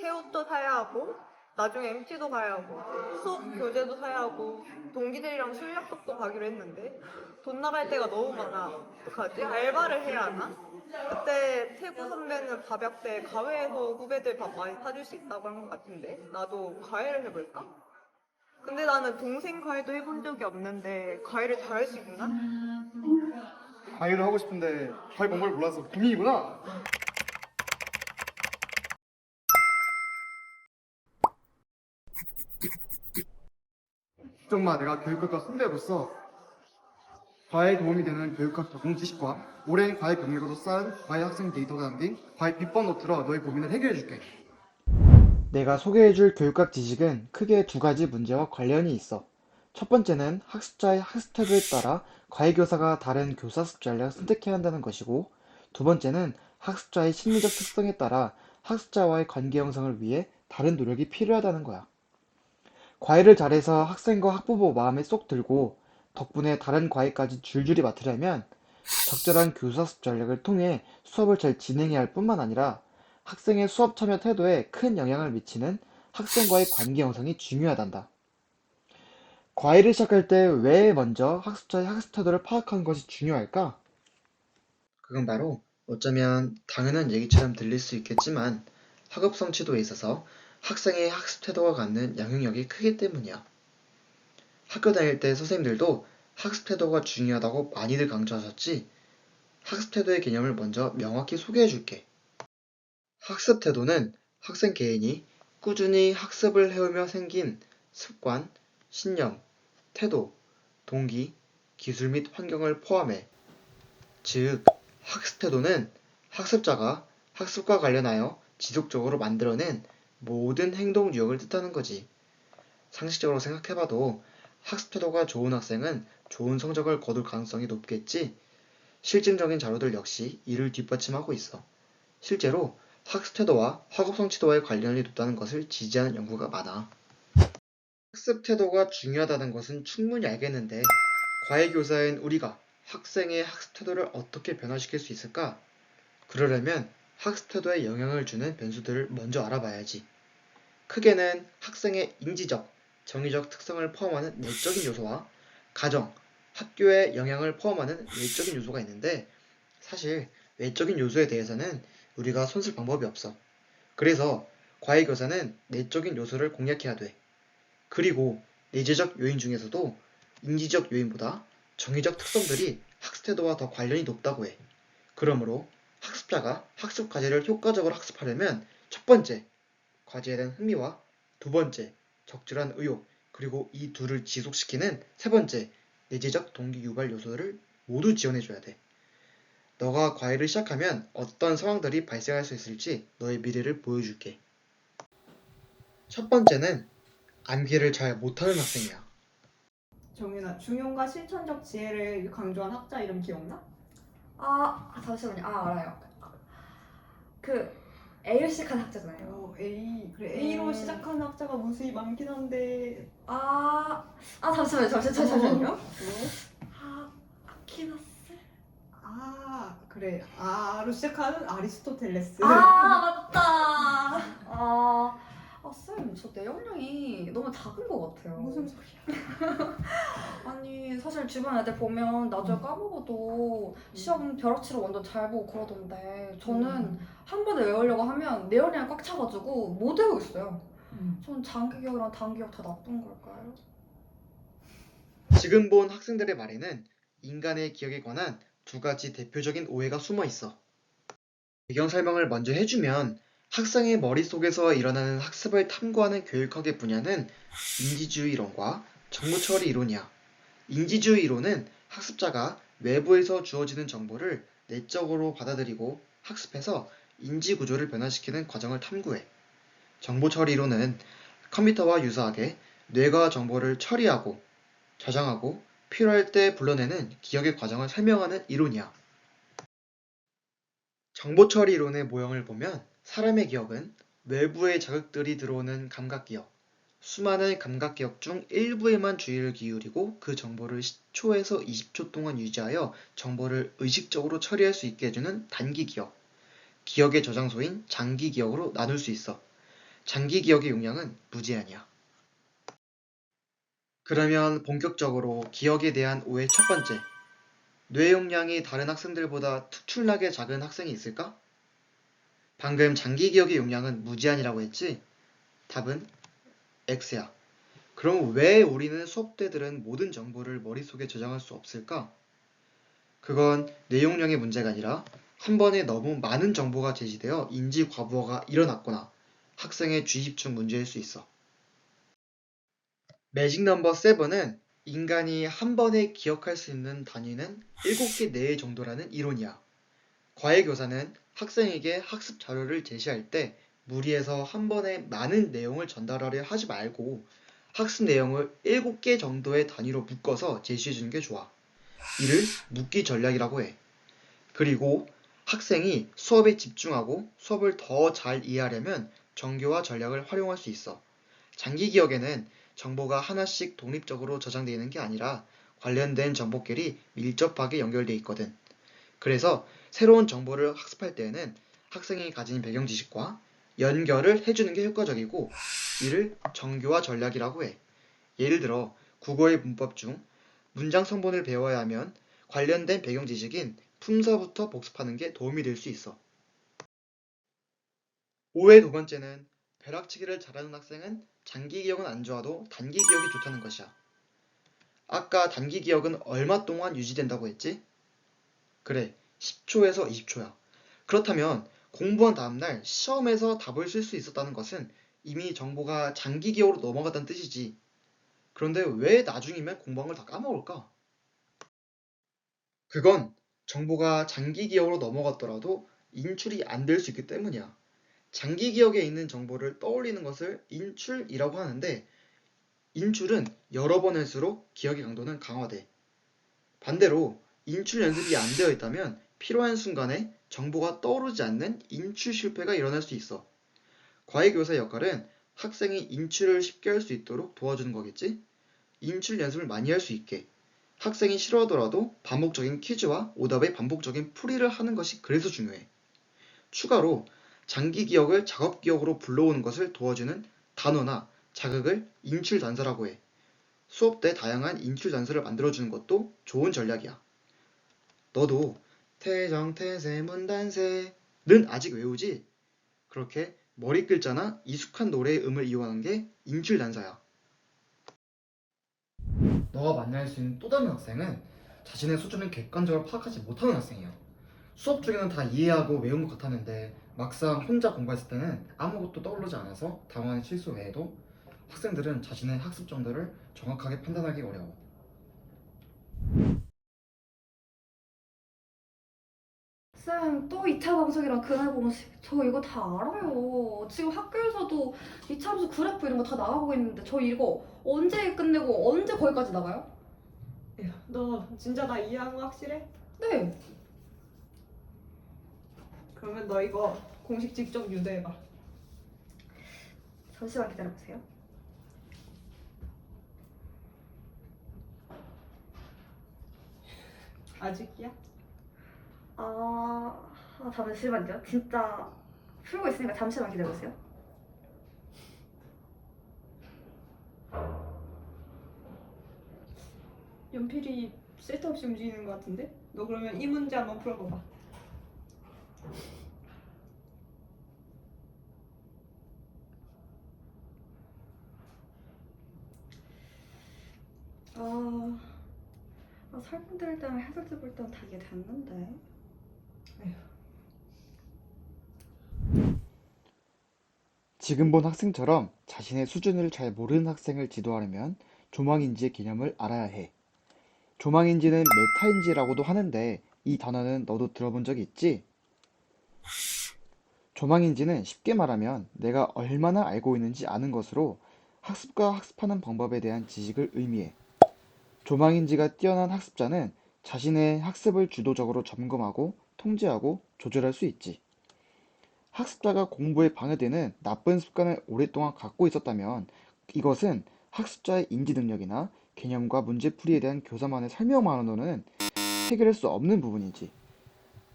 새 옷도 사야 하고 나중에 MT도 가야 하고 수업 교재도 사야 하고 동기들이랑 술 약속도 가기로 했는데 돈 나갈 때가 너무 많아. 어떡하지? 알바를 해야 하나? 그때 태구 선배는 밥약때 과외해서 후배들 밥 많이 사줄 수 있다고 한 것 같은데 나도 과외를 해볼까? 근데 나는 동생 과외도 해본 적이 없는데 과외를 잘할 수 있나? 과외를 하고 싶은데 과외 방법을 몰라서 고민이구나. 좀마 내가 교육학과 선배로서 과외에 도움이 되는 교육학 적용 지식과 오랜 과외 경력으로 쌓은 과외 학생 데이터가 담긴 과외 비법 노트로 너의 고민을 해결해줄게. 내가 소개해줄 교육학 지식은 크게 두 가지 문제와 관련이 있어. 첫 번째는 학습자의 학습 태도에 따라 과외교사가 다른 교사 학습 전략을 선택해야 한다는 것이고, 두 번째는 학습자의 심리적 특성에 따라 학습자와의 관계 형성을 위해 다른 노력이 필요하다는 거야. 과외를 잘해서 학생과 학부모 마음에 쏙 들고 덕분에 다른 과외까지 줄줄이 맡으려면 적절한 교사 학습 전략을 통해 수업을 잘 진행해야 할 뿐만 아니라 학생의 수업 참여 태도에 큰 영향을 미치는 학생과의 관계 형성이 중요하단다. 과외를 시작할 때 왜 먼저 학습자의 학습 태도를 파악하는 것이 중요할까? 그건 바로 어쩌면 당연한 얘기처럼 들릴 수 있겠지만 학업 성취도에 있어서 학생의 학습 태도가 갖는 영향력이 크기 때문이야. 학교 다닐 때 선생님들도 학습 태도가 중요하다고 많이들 강조하셨지. 학습 태도의 개념을 먼저 명확히 소개해 줄게. 학습 태도는 학생 개인이 꾸준히 학습을 해오며 생긴 습관, 신념, 태도, 동기, 기술 및 환경을 포함해. 즉, 학습 태도는 학습자가 학습과 관련하여 지속적으로 만들어낸 모든 행동 유형을 뜻하는 거지. 상식적으로 생각해봐도 학습 태도가 좋은 학생은 좋은 성적을 거둘 가능성이 높겠지. 실증적인 자료들 역시 이를 뒷받침하고 있어. 실제로 학습 태도와 학업 성취도와의 관련이 높다는 것을 지지하는 연구가 많아. 학습 태도가 중요하다는 것은 충분히 알겠는데, 과외교사인 우리가 학생의 학습 태도를 어떻게 변화시킬 수 있을까? 그러려면 학습 태도에 영향을 주는 변수들을 먼저 알아봐야지. 크게는 학생의 인지적, 정의적 특성을 포함하는 내적인 요소와 가정, 학교의 영향을 포함하는 외적인 요소가 있는데, 사실 외적인 요소에 대해서는 우리가 손쓸 방법이 없어. 그래서 과외교사는 내적인 요소를 공략해야 돼. 그리고 내재적 요인 중에서도 인지적 요인보다 정의적 특성들이 학습 태도와 더 관련이 높다고 해. 그러므로 학습자가 학습 과제를 효과적으로 학습하려면 첫 번째, 과제에 대한 흥미와 두 번째, 적절한 의욕, 그리고 이 둘을 지속시키는 세 번째, 내재적 동기 유발 요소를 모두 지원해줘야 돼. 너가 과외를 시작하면 어떤 상황들이 발생할 수 있을지 너의 미래를 보여줄게. 첫 번째는 암기를 잘 못하는 학생이야. 정윤아, 중용과 실천적 지혜를 강조한 학자 이름 기억나? 잠시만요. 알아요. 그 A로 시작하는 학자잖아요. A. 그래, A로 시작하는 학자가 무수히 많긴 한데. 잠시만요. 뭐? 아퀴나스? 그래. A로 시작하는 아리스토텔레스. 맞다. 쌤, 저 내용량이 너무 작은 것 같아요. 무슨 소리야? 아니, 사실 주변 애들 보면 나중에 까먹어도 시험 벼락치러 완전 잘 보고 그러던데 저는 한 번에 외우려고 하면 내용량이 꽉 차가지고 못 외우고 있어요. 전 장기 기억이랑 단기 기억 다 나쁜 걸까요? 지금 본 학생들의 말에는 인간의 기억에 관한 두 가지 대표적인 오해가 숨어 있어. 배경 설명을 먼저 해주면 학생의 머릿속에서 일어나는 학습을 탐구하는 교육학의 분야는 인지주의 이론과 정보처리 이론이야. 인지주의 이론은 학습자가 외부에서 주어지는 정보를 내적으로 받아들이고 학습해서 인지구조를 변화시키는 과정을 탐구해. 정보처리 이론은 컴퓨터와 유사하게 뇌가 정보를 처리하고 저장하고 필요할 때 불러내는 기억의 과정을 설명하는 이론이야. 정보처리 이론의 모형을 보면 사람의 기억은 외부의 자극들이 들어오는 감각기억, 수많은 감각기억 중 일부에만 주의를 기울이고 그 정보를 10초에서 20초 동안 유지하여 정보를 의식적으로 처리할 수 있게 해주는 단기기억, 기억의 저장소인 장기기억으로 나눌 수 있어. 장기 기억의 용량은 무제한이야. 그러면 본격적으로 기억에 대한 오해 첫 번째. 뇌 용량이 다른 학생들보다 특출나게 작은 학생이 있을까? 방금 장기 기억의 용량은 무제한이라고 했지? 답은 X야. 그럼 왜 우리는 수업 때들은 모든 정보를 머릿속에 저장할 수 없을까? 그건 뇌 용량의 문제가 아니라 한 번에 너무 많은 정보가 제시되어 인지 과부하가 일어났거나 학생의 주의집중 문제일 수 있어. 매직 넘버 7은 인간이 한 번에 기억할 수 있는 단위는 7개 내외 정도라는 이론이야. 과외교사는 학생에게 학습 자료를 제시할 때 무리해서 한 번에 많은 내용을 전달하려 하지 말고 학습 내용을 7개 정도의 단위로 묶어서 제시해 주는 게 좋아. 이를 묶기 전략이라고 해. 그리고 학생이 수업에 집중하고 수업을 더 잘 이해하려면 정교화 전략을 활용할 수 있어. 장기 기억에는 정보가 하나씩 독립적으로 저장되어 있는 게 아니라 관련된 정보끼리 밀접하게 연결되어 있거든. 그래서 새로운 정보를 학습할 때에는 학생이 가진 배경 지식과 연결을 해주는 게 효과적이고 이를 정교화 전략이라고 해. 예를 들어 국어의 문법 중 문장 성분을 배워야 하면 관련된 배경 지식인 품사부터 복습하는 게 도움이 될 수 있어. 오해 두 번째는 벼락치기를 잘하는 학생은 장기 기억은 안 좋아도 단기 기억이 좋다는 것이야. 아까 단기 기억은 얼마 동안 유지된다고 했지? 그래, 10초에서 20초야. 그렇다면 공부한 다음날 시험에서 답을 쓸 수 있었다는 것은 이미 정보가 장기 기억으로 넘어갔다는 뜻이지. 그런데 왜 나중이면 공부한 걸 다 까먹을까? 그건 정보가 장기 기억으로 넘어갔더라도 인출이 안 될 수 있기 때문이야. 장기 기억에 있는 정보를 떠올리는 것을 인출이라고 하는데 인출은 여러 번 할수록 기억의 강도는 강화돼. 반대로 인출 연습이 안 되어 있다면 필요한 순간에 정보가 떠오르지 않는 인출 실패가 일어날 수 있어. 과외교사의 역할은 학생이 인출을 쉽게 할 수 있도록 도와주는 거겠지? 인출 연습을 많이 할 수 있게. 학생이 싫어하더라도 반복적인 퀴즈와 오답의 반복적인 풀이를 하는 것이 그래서 중요해. 추가로 장기 기억을 작업 기억으로 불러오는 것을 도와주는 단어나 자극을 인출 단서라고 해. 수업 때 다양한 인출 단서를 만들어주는 것도 좋은 전략이야. 너도 태정, 태세, 문단세는 아직 외우지? 그렇게 머리 글자나 익숙한 노래의 음을 이용하는 게 인출 단서야. 너가 만날 수 있는 또 다른 학생은 자신의 수준을 객관적으로 파악하지 못하는 학생이야. 수업 중에는 다 이해하고 외운 것 같았는데 막상 혼자 공부했을 때는 아무것도 떠오르지 않아서 당황한 실수 외에도 학생들은 자신의 학습 정도를 정확하게 판단하기 어려워. 쌤, 또 2차 방정이랑 그날 공식 저 이거 다 알아요. 지금 학교에서도 2차 함수 그래프 이런 거 다 나가고 있는데 저 이거 언제 끝내고 언제 거기까지 나가요? 야, 너 진짜 다 이해한 거 확실해? 네. 그러면 너 이거 공식 직접 유도해봐. 잠시만 기다려보세요. 아직이야? 잠시만요. 진짜 풀고 있으니까 잠시만 기다려보세요. 연필이 쓸데없이 움직이는 것 같은데? 너 그러면 이 문제 한번 풀어봐봐. 설명드릴 때랑 해설지 볼 때는 다 이해됐는데. 지금 본 학생처럼 자신의 수준을 잘 모르는 학생을 지도하려면 조망인지의 개념을 알아야 해. 조망인지는 메타인지라고도 하는데 이 단어는 너도 들어본 적 있지? 조망인지는 쉽게 말하면 내가 얼마나 알고 있는지 아는 것으로 학습과 학습하는 방법에 대한 지식을 의미해. 조망인지가 뛰어난 학습자는 자신의 학습을 주도적으로 점검하고 통제하고 조절할 수 있지. 학습자가 공부에 방해되는 나쁜 습관을 오랫동안 갖고 있었다면 이것은 학습자의 인지 능력이나 개념과 문제풀이에 대한 교사만의 설명만으로는 해결할 수 없는 부분이지.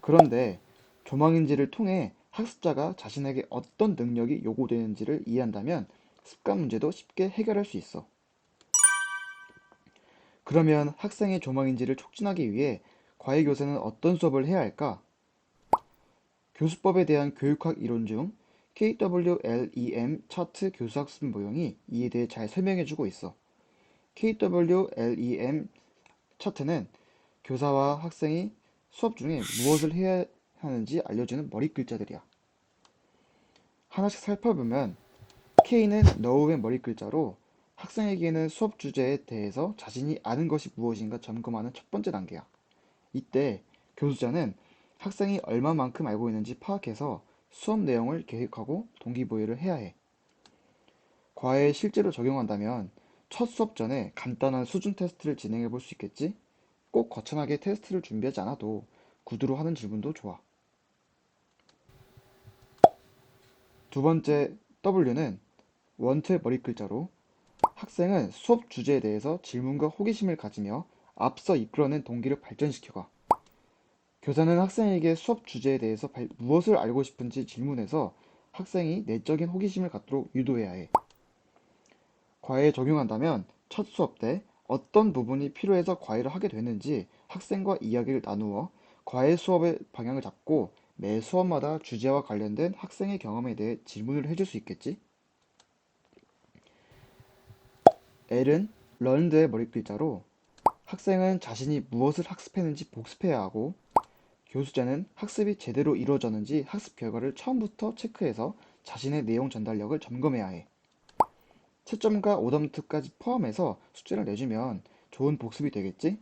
그런데 조망인지를 통해 학습자가 자신에게 어떤 능력이 요구되는지를 이해한다면 습관 문제도 쉽게 해결할 수 있어. 그러면 학생의 조망인지를 촉진하기 위해 과외교사는 어떤 수업을 해야 할까? 교수법에 대한 교육학 이론 중 KWLEM 차트 교수학습 모형이 이에 대해 잘 설명해주고 있어. KWLEM 차트는 교사와 학생이 수업 중에 무엇을 해야 하는지 알려주는 머리 글자들이야. 하나씩 살펴보면 K는 know의 머리 글자로 학생에게는 수업 주제에 대해서 자신이 아는 것이 무엇인가 점검하는 첫 번째 단계야. 이때 교수자는 학생이 얼마만큼 알고 있는지 파악해서 수업 내용을 계획하고 동기부여를 해야 해. 과외에 실제로 적용한다면 첫 수업 전에 간단한 수준 테스트를 진행해 볼 수 있겠지? 꼭 거창하게 테스트를 준비하지 않아도 구두로 하는 질문도 좋아. 두 번째 W는 원투의 머리 글자로 학생은 수업 주제에 대해서 질문과 호기심을 가지며 앞서 이끌어낸 동기를 발전시켜가. 교사는 학생에게 수업 주제에 대해서 무엇을 알고 싶은지 질문해서 학생이 내적인 호기심을 갖도록 유도해야 해. 과외에 적용한다면 첫 수업 때 어떤 부분이 필요해서 과외를 하게 됐는지 학생과 이야기를 나누어 과외 수업의 방향을 잡고 매 수업마다 주제와 관련된 학생의 경험에 대해 질문을 해줄 수 있겠지? L은 learned의 머리 글자로 학생은 자신이 무엇을 학습했는지 복습해야 하고 교수자는 학습이 제대로 이루어졌는지 학습 결과를 처음부터 체크해서 자신의 내용 전달력을 점검해야 해. 채점과 오답노트까지 포함해서 숙제를 내주면 좋은 복습이 되겠지?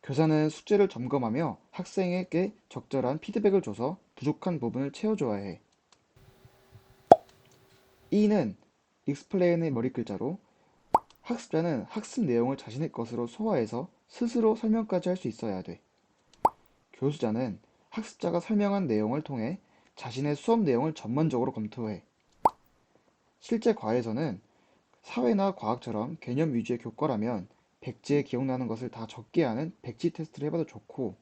교사는 숙제를 점검하며 학생에게 적절한 피드백을 줘서 부족한 부분을 채워줘야 해. E는 explain의 머리 글자로 학습자는 학습 내용을 자신의 것으로 소화해서 스스로 설명까지 할 수 있어야 돼. 교수자는 학습자가 설명한 내용을 통해 자신의 수업 내용을 전반적으로 검토해. 실제 과에서는 사회나 과학처럼 개념 위주의 교과라면 백지에 기억나는 것을 다 적게 하는 백지 테스트를 해봐도 좋고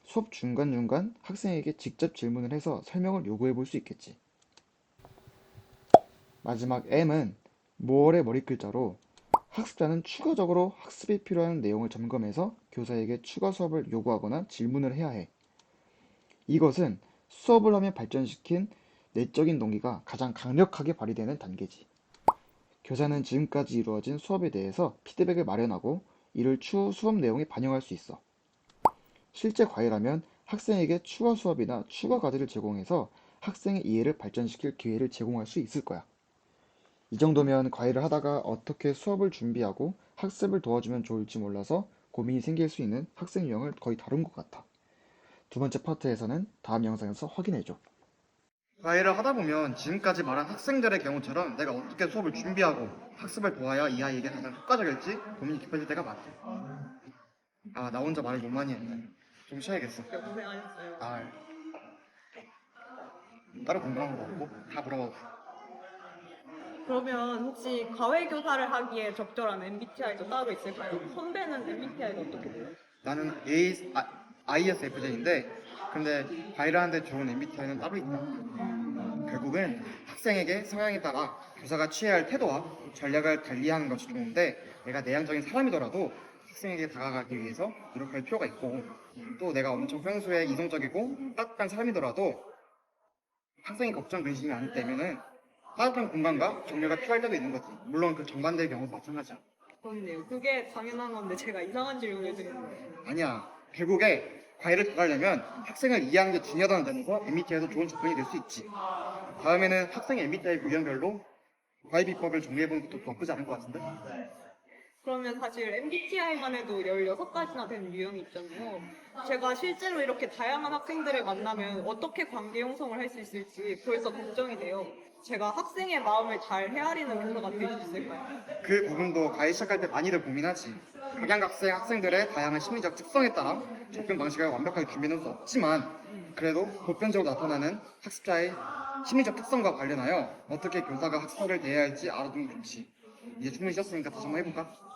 수업 중간중간 학생에게 직접 질문을 해서 설명을 요구해 볼 수 있겠지. 마지막 M은 more의 머리 글자로 학습자는 추가적으로 학습에 필요한 내용을 점검해서 교사에게 추가 수업을 요구하거나 질문을 해야 해. 이것은 수업을 하며 발전시킨 내적인 동기가 가장 강력하게 발휘되는 단계지. 교사는 지금까지 이루어진 수업에 대해서 피드백을 마련하고 이를 추후 수업 내용에 반영할 수 있어. 실제 과외라면 학생에게 추가 수업이나 추가 과제를 제공해서 학생의 이해를 발전시킬 기회를 제공할 수 있을 거야. 이 정도면 과외를 하다가 어떻게 수업을 준비하고 학습을 도와주면 좋을지 몰라서 고민이 생길 수 있는 학생 유형을 거의 다룬 것 같아. 두 번째 파트에서는 다음 영상에서 확인해줘. 과외를 하다 보면 지금까지 말한 학생들의 경우처럼 내가 어떻게 수업을 준비하고 학습을 도와야 이 아이에게 가장 효과적일지 고민이 깊어질 때가 많아. 아, 나 혼자 말을 너무 많이 했네. 좀 쉬어야겠어. 고생하셨어요. 아, 따로 궁금한 거 없고 다 물어봐도 돼. 그러면 혹시 과외교사를 하기에 적절한 MBTI도 따로 있을까요? 선배는 MBTI가 어떻게 돼요? 나는 ISFJ인데 근데 과외를 하는데 좋은 MBTI는 따로 있다. 결국은 학생에게 성향에 따라 교사가 취해야 할 태도와 전략을 달리하는 것이 좋은데 내가 내향적인 사람이더라도 학생에게 다가가기 위해서 노력할 필요가 있고 또 내가 엄청 평소에 이성적이고 따뜻한 사람이더라도 학생이 걱정 근심이 안 때면은 따뜻한 공간과 격려가 필요할 때도 있는 거지. 물론 그 정반대의 경우도 마찬가지야. 그렇네요. 그게 당연한 건데 제가 이상한 질문을 드렸네요. 아니야. 결국에 과외를 들어가려면 학생을 이해하는 게 중요하다는 점에서 MBTI에서 좋은 접근이 될 수 있지. 다음에는 학생의 MBTI 유형별로 과외 비법을 정리해보는 것도 나쁘지 않을 것 같은데? 그러면 사실 MBTI만 해도 16가지나 되는 유형이 있잖아요. 제가 실제로 이렇게 다양한 학생들을 만나면 어떻게 관계 형성을 할 수 있을지 벌써 걱정이 돼요. 제가 학생의 마음을 잘 헤아리는 교사가 될 수 있을까요? 그 부분도 과외 시작할 때 많이들 고민하지. 각양각색 학생들의 다양한 심리적 특성에 따라 접근 방식을 완벽하게 준비할 수 없지만 그래도 보편적으로 나타나는 학습자의 심리적 특성과 관련하여 어떻게 교사가 학생을 대해야 할지 알아두면 좋지. 이제 충분히 쉬었으니까 다시 한번 해볼까?